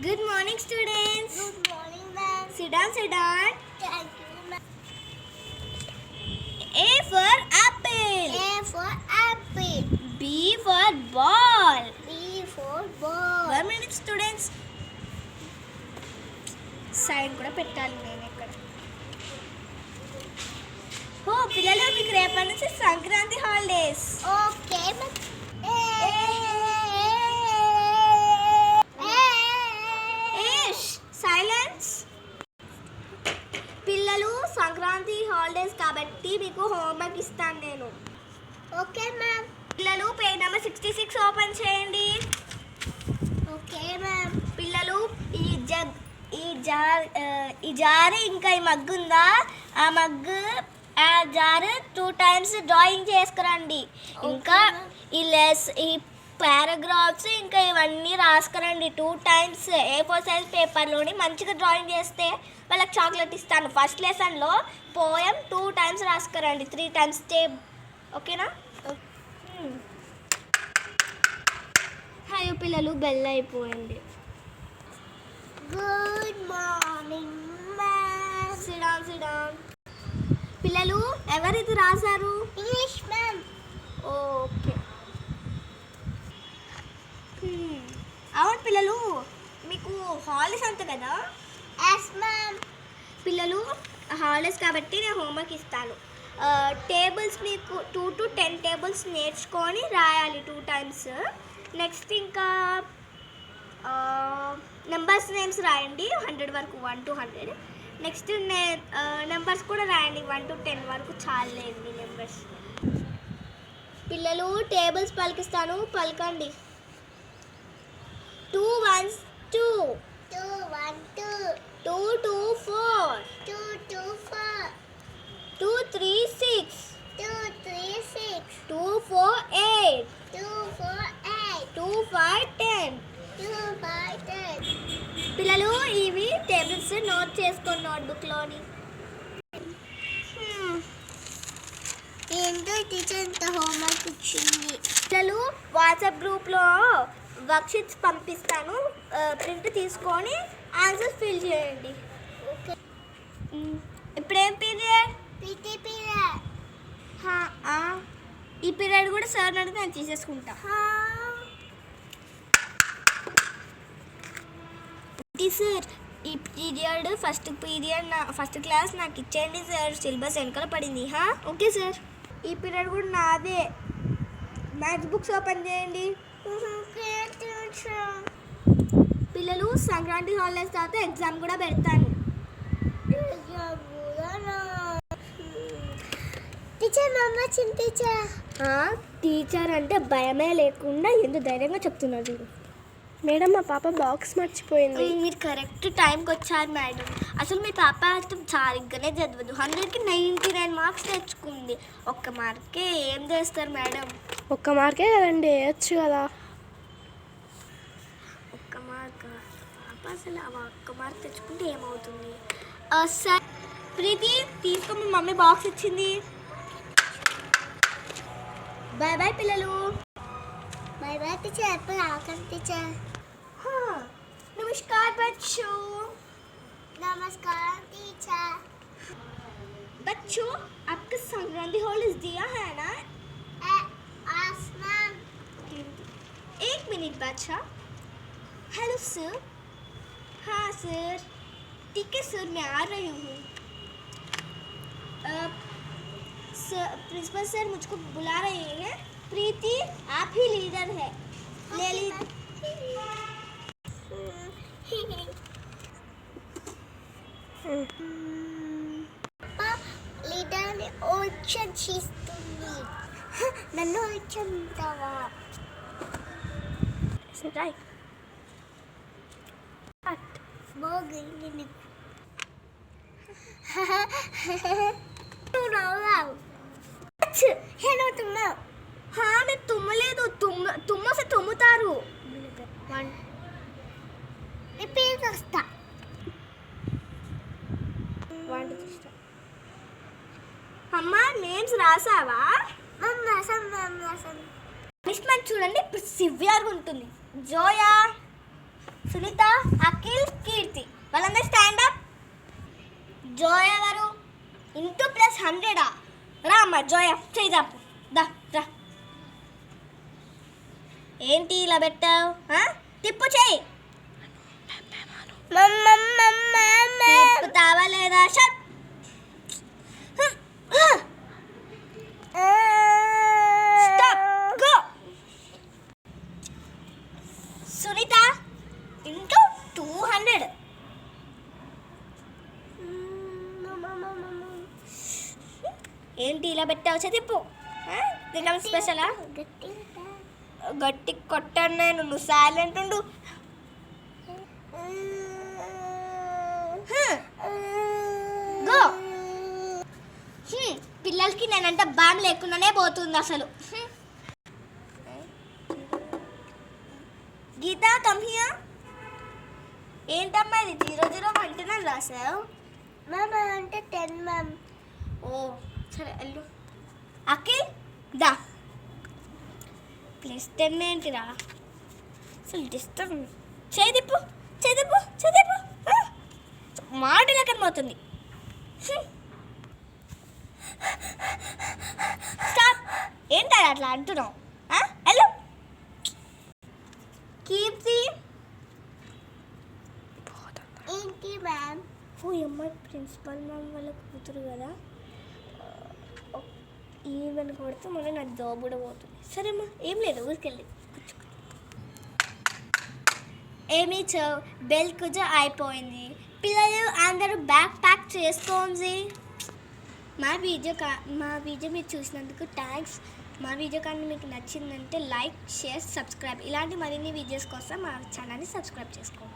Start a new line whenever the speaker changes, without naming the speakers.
Good morning, students.
Good morning, ma'am.
Sit down, sit down.
Thank you, ma'am.
A for apple.
A for apple.
B for ball.
B for ball.
1 minute, students. Sign కూడా పెట్టాలి నేను ఇక్కడ. ఓ పిల్లలు, మీకు రేపటి నుంచి Sankranti holidays.
Okay, ma'am.
Silence. పిల్లలు, Sankranti holidays కాబట్టి మీకు హోంవర్క్ ఇస్తాను నేను.
Okay, ma'am.
పిల్లలు, పేజ్ నెంబర్ 66 ఓపెన్ చేయండి.
Okay, ma'am.
పిల్లలు, ఈ జార్ ఇంకా ఈ మగ్గు ఉందా, ఆ జార్ 2 times డ్రాయింగ్ చేసుకురండి. ఇంకా ఈ పారాగ్రాఫ్స్ ఇంకా ఇవన్నీ రాసుకురండి 2 times. A4 సైజ్ పేపర్లోని మంచిగా డ్రాయింగ్ చేస్తే వాళ్ళకి చాక్లెట్ ఇస్తాను. ఫస్ట్ లెసన్లో పోయం 2 times రాసుకురండి, 3 times టేబ్. ఓకేనా? హాయ్ పిల్లలు, బెల్ అయిపోయింది.
Good morning, ma'am.
సిడాన్. పిల్లలు, ఎవరు ఇది రాశారు?
English, ma'am.
ఓకే. అవును పిల్లలు, మీకు హాలిడేస్ అంత కదా.
Yes, ma'am.
పిల్లలు, హాలిడేస్ కాబట్టి నేను హోంవర్క్ ఇస్తాను. టేబుల్స్ మీకు 2 to 10 టేబుల్స్ నేర్చుకొని రాయాలి 2 times. నెక్స్ట్ ఇంకా నెంబర్స్ నేమ్స్ రాయండి 100 వరకు, 1 to 100. నెక్స్ట్ నెంబర్స్ కూడా రాయండి 1 to 10 వరకు. చాలండి నెంబర్స్. పిల్లలు, టేబుల్స్ పలికిస్తాను, పలకండి. 2 1s 2,
2 1 2,
2 2 4,
2 2 4,
2 3 6,
2 3 6,
2 4 8,
2 4 8,
2 5 10.
2 5 10.
పిల్లలు, ఇవి టేబుల్స్ నోట్ చేసుకోండి నోట్బుక్లోని.
ఏంటో టీచర్ ఇంత హోంవర్క్ ఇచ్చింది.
పిల్లలు, వాట్సాప్ గ్రూప్లో వర్క్షీట్స్ పంపిస్తాను, ప్రింట్ తీసుకొని ఆన్సర్స్ ఫిల్ చేయండి.
ఓకే.
ఇప్పుడేం పీరియడ్?
PT period.
ఈ పీరియడ్ కూడా సార్ అడిగితే నేను తీసేసుకుంటా. సార్, ఈ పీరియడ్ ఫస్ట్ క్లాస్ నాకు ఇచ్చేయండి సార్, సిలబస్ వెనకాల పడింది. Okay sir. ఈ పీరియడ్ కూడా నాదే. మ్యాథ్స్ బుక్స్ ఓపెన్ చేయండి. పిల్లలు, సంక్రాంతి హాలిడేస్ తర్వాత ఎగ్జామ్ కూడా పెడతాను.
టీచర్ మమ్మ చిన్న టీచర్.
టీచర్ అంటే భయమే లేకుండా ఎంత ధైర్యంగా చెప్తున్నారు చూడు.
మేడం, మా పాప బాక్స్ మర్చిపోయింది.
మీరు కరెక్ట్ టైంకి వచ్చారు మేడం. అసలు మీ పాప సరిగ్గానే చదవదు. 100కి 99 మార్క్స్ తెచ్చుకుంది. 1 మార్కే ఏం చేస్తారు మేడం?
1 మార్కే కదండి, వేయచ్చు కదా.
1 మార్క్ పాప అసలు 1 మార్క్ తెచ్చుకుంటే ఏమవుతుంది? సార్, ప్రీతి తీసుకో, మీ మమ్మీ బాక్స్ ఇచ్చింది. బాయ్ బాయ్ పిల్లలు.
Bye bye teacher. ఎప్పుడు ఆకలి టీచర్.
नमस्कार बच्चों.
नमस्कार टीचर.
बच्चों, आपको संक्रांति हॉलिडेज दिया है ना?
आसमान.
1 मिनट बच्चा. Hello sir. हाँ सर, ठीक है सर, मैं आ रही हूँ. सर, प्रिंसिपल सर मुझको बुला रहे हैं. प्रीति, आप ही लीडर है. ले ली.
లీడర్ని ఓషన్ చేస్తుంది. నన్ను వచ్చుంటావా?
సరే.
బాగుంది నీకు. నువ్వు నవ్వావు. నువ్వు తుమ్మావు.
నేను తుమ్మలేదు. తుమ్మస్తే తుమ్ముతారు.
నీ పేరు వస్తా.
అమ్మా, నేమ్స్ రాసావా?
రాసాం.
పనిష్మెంట్ చూడండి, ఇప్పుడు సివియర్గా ఉంటుంది. జోయా, సునీత, అఖిల్, కీర్తి వాళ్ళందరూ స్టాండ్ అప్. జోయ్ ఎవరు? Into plus 100. రా అమ్మ జోయ, చేద్దాపు. దా రా. ఏంటి ఇలా పెట్టావు? తిప్పు చేయి. తిప్పుతావా లేదా? Shut. Stop. Go. Sunitha into 200. ఏంటి ఇలా పెట్టావు? చదిప్పు. తినడం స్పెషలా? గట్టి కొట్టాను నేను, నువ్వు సైలెంట్ ఉండు. గో. పిల్లలకి నేనంటే బామ్ లేకుండానే పోతుంది అసలు. గీత కమ్ హియర్. ఏంటమ్మా ఇది 00 అంటున్నాను రాసావు?
మ్యామ్ అంటే 10 మ్యామ్.
ఓ సరే వెళ్ళు. అఖిల్ దా. ప్లస్ 10 ఏంటిరా అసలు డిస్టర్బ్. చేదిప్పు చేదిప్పు చేదిప్పు. మాటలకని పోతుంది. స్టాప్. ఏంటది అట్లా అంటున్నావు? వెళ్ళు. కీర్తి
ఏంటి మ్యామ్?
ఓ అమ్మాయి ప్రిన్సిపల్ మ్యామ్ వాళ్ళ కూతురు కదా. ఈవెన్ కొడితే మళ్ళీ నాకు జాబ్ కూడా పోతుంది. సరేమ్మా ఏం లేదు, ఊరికెళ్ళి ఏమీ బెల్ కుజ అయిపోయింది. పిల్లలు అందరూ బ్యాగ్ ప్యాక్ చేసుకోండి. మా వీడియో మీరు చూసినందుకు థ్యాంక్స్. మా వీడియో కానీ మీకు నచ్చిందంటే లైక్, షేర్, సబ్స్క్రైబ్. ఇలాంటి మరిన్ని వీడియోస్ కోసం మా ఛానల్ని సబ్స్క్రైబ్ చేసుకోండి.